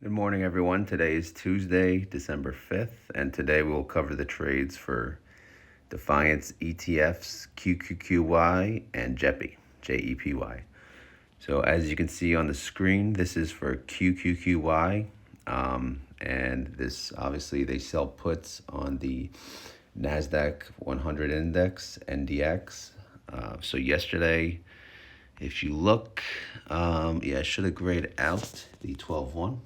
Good morning, everyone. Today is Tuesday, December 5th, and today we'll cover the trades for Defiance ETFs, QQQY, and JEPY, JEPY. So as you can see on the screen, this is for QQQY, and this obviously they sell puts on the NASDAQ 100 index, NDX. So yesterday, if you look, I should have grayed out the 12-1.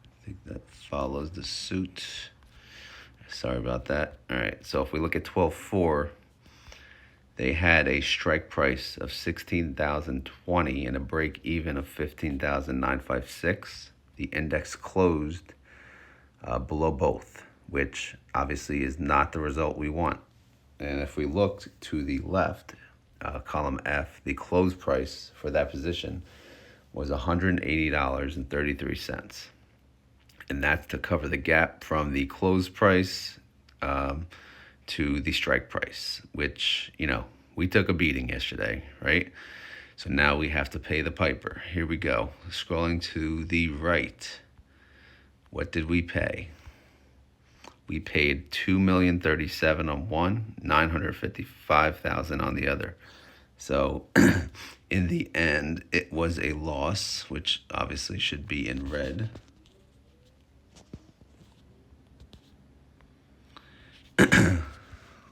I think that follows the suit. Sorry about that. All right, so if we look at 12.4, they had a strike price of 16,020 and a break even of 15,956. The index closed below both, which obviously is not the result we want. And if we look to the left, column F, the close price for that position was $180.33. And that's to cover the gap from the close price to the strike price, which, we took a beating yesterday, right? So now we have to pay the piper. Here we go. Scrolling to the right. What did we pay? We paid $2,037,000 on one, $955,000 on the other. So in the end, it was a loss, which obviously should be in red.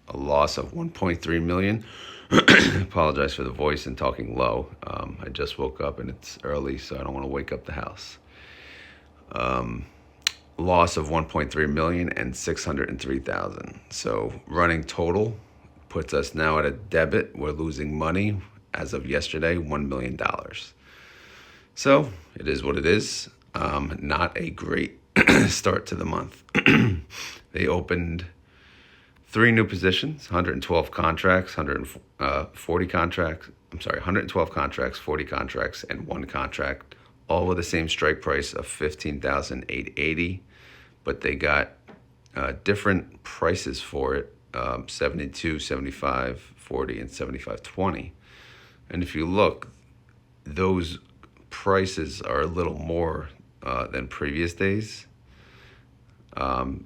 A loss of 1.3 million. Apologize for the voice and talking low. I just woke up and it's early, so I don't want to wake up the house. Loss of 1.3 million and 603,000. So running total puts us now at a debit. We're losing money as of yesterday, $1 million. So it is what it is. Not a great start to the month. They opened 3 new positions, 112 contracts, 140 contracts. 112 contracts, 40 contracts, and 1 contract, all with the same strike price of 15,880. But they got different prices for it, 72, 75, 40, and 75.20. And if you look, those prices are a little more than previous days.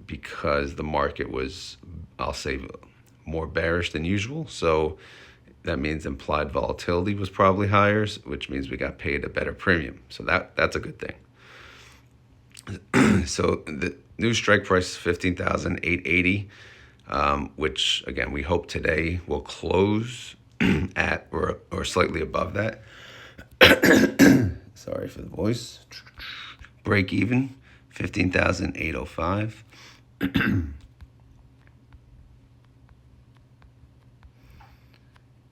Because the market was, I'll say, more bearish than usual. So that means implied volatility was probably higher, which means we got paid a better premium. So that's a good thing. So the new strike price is 15,880, which again we hope today will close at or slightly above that. Sorry for the voice. Break even 15,805.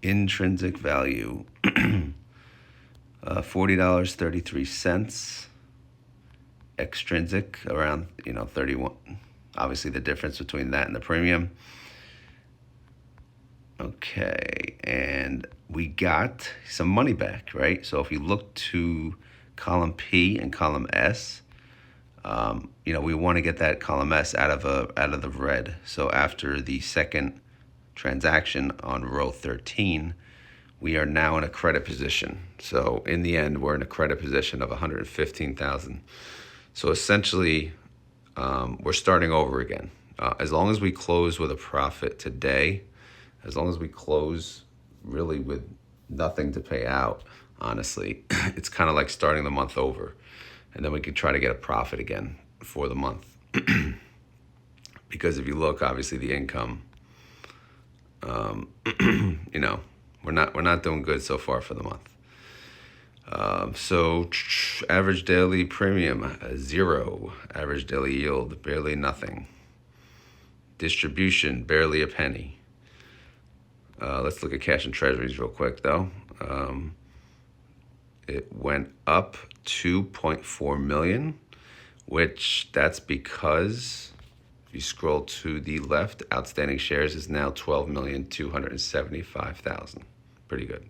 Intrinsic value $40.33. Extrinsic around 31. Obviously the difference between that and the premium. Okay, and we got some money back, right? So if you look to column P and column S, we want to get that column S out of the red. So after the second transaction on row 13, we are now in a credit position. So in the end, we're in a credit position of 115,000. So essentially, we're starting over again. As long as we close with a profit today, as long as we close really with nothing to pay out, honestly, it's kind of like starting the month over. And then we could try to get a profit again for the month. Because if you look, obviously the income, we're not doing good so far for the month. So average daily premium, 0. Average daily yield, barely nothing. Distribution, barely a penny. Let's look at cash and treasuries real quick, though. It went up 2.4 million, which that's because if you scroll to the left, outstanding shares is now 12,275,000. Pretty good.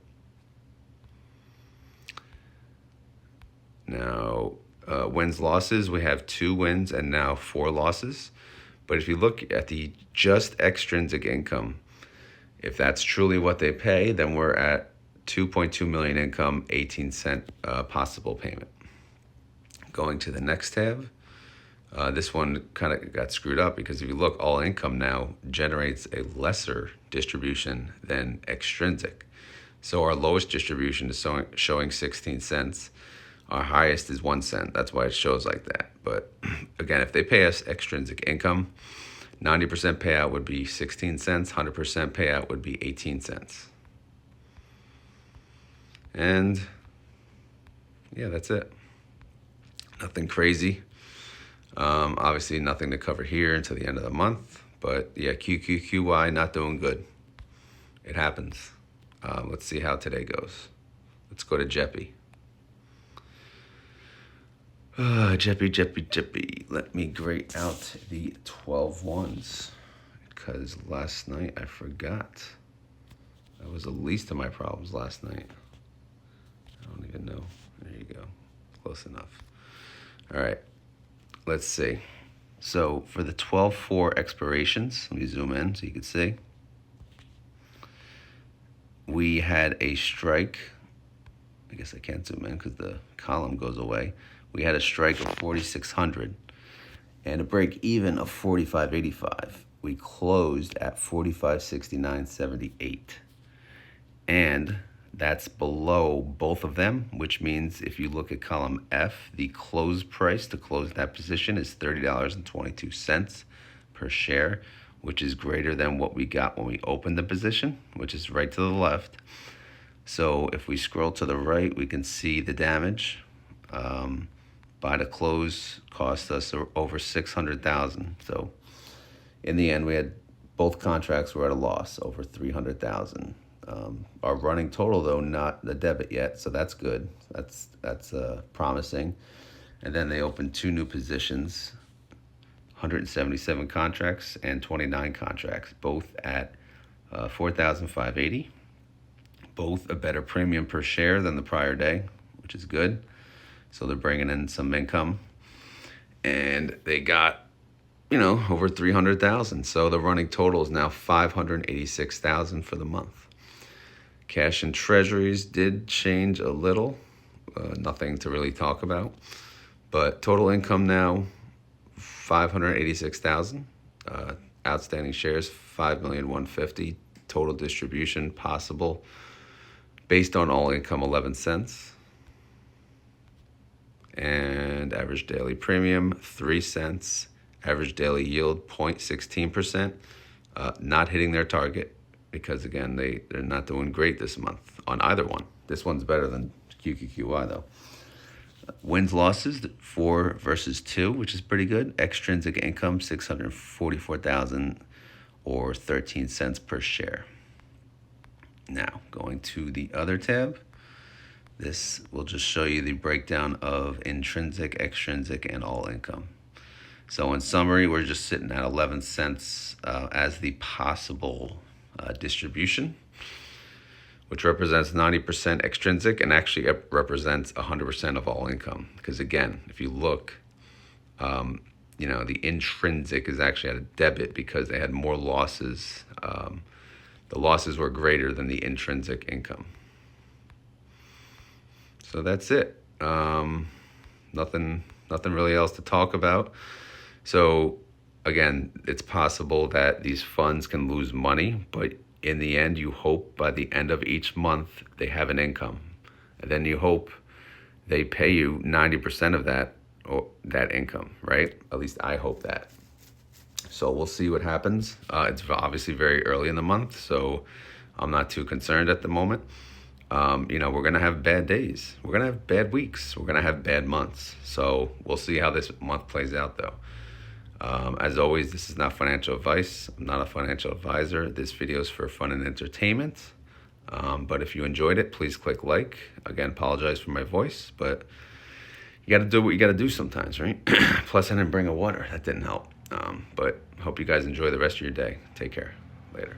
Now, wins, losses, we have 2 wins and now 4 losses. But if you look at the just extrinsic income, if that's truly what they pay, then we're at 2.2 million income, 18-cent possible payment. Going to the next tab, this one kind of got screwed up because if you look, all income now generates a lesser distribution than extrinsic. So our lowest distribution is showing 16 cents. Our highest is 1 cent. That's why it shows like that. But again, if they pay us extrinsic income, 90% payout would be 16 cents, 100% payout would be 18 cents. And yeah, that's it. Nothing crazy. Obviously nothing to cover here until the end of the month. But yeah, QQQY not doing good. It happens. Let's see how today goes. Let's go to JEPY. JEPY. Let me grade out the 12 ones because last night I forgot. That was the least of my problems last night. I don't even know. There you go. Close enough. All right. Let's see. So for the 12/4 expirations, let me zoom in so you can see. We had a strike. I guess I can't zoom in because the column goes away. We had a strike of 4,600 and a break even of 45.85. We closed at 45.69.78. And that's below both of them, which means if you look at column F, the close price to close that position is $30.22 per share, which is greater than what we got when we opened the position, which is right to the left. So if we scroll to the right, we can see the damage. By the close cost us over 600,000. So in the end, we had both contracts were at a loss, over 300,000. Our running total, though, not the debit yet, so that's good. That's promising. And then they opened 2 new positions, 177 contracts and 29 contracts, both at 4,580. Both a better premium per share than the prior day, which is good. So they're bringing in some income, and they got, over 300,000. So the running total is now 586,000 for the month. Cash and treasuries did change a little, nothing to really talk about, but total income now 586,000. Outstanding shares 5,150,000. Total distribution possible based on all income 11 cents. And average daily premium 3 cents. Average daily yield 0.16%. Not hitting their target because again they're not doing great this month on either one. This one's better than QQQY though. Wins losses 4 versus 2, which is pretty good. Extrinsic income 644,000 or 13 cents per share. Now going to the other tab. This will just show you the breakdown of intrinsic, extrinsic, and all income. So in summary, we're just sitting at 11 cents as the possible distribution, which represents 90% extrinsic and actually represents 100% of all income. Because again, if you look, the intrinsic is actually at a debit because they had more losses. The losses were greater than the intrinsic income. So that's it. Nothing really else to talk about. So again, it's possible that these funds can lose money, but in the end, you hope by the end of each month they have an income, and then you hope they pay you 90% of that or that income, right? At least I hope that. So we'll see what happens. It's obviously very early in the month, so I'm not too concerned at the moment. We're going to have bad days. We're going to have bad weeks. We're going to have bad months. So we'll see how this month plays out, though. As always, this is not financial advice. I'm not a financial advisor. This video is for fun and entertainment. But if you enjoyed it, please click like. Again, apologize for my voice, but you got to do what you got to do sometimes, right? Plus, I didn't bring a water. That didn't help. But hope you guys enjoy the rest of your day. Take care. Later.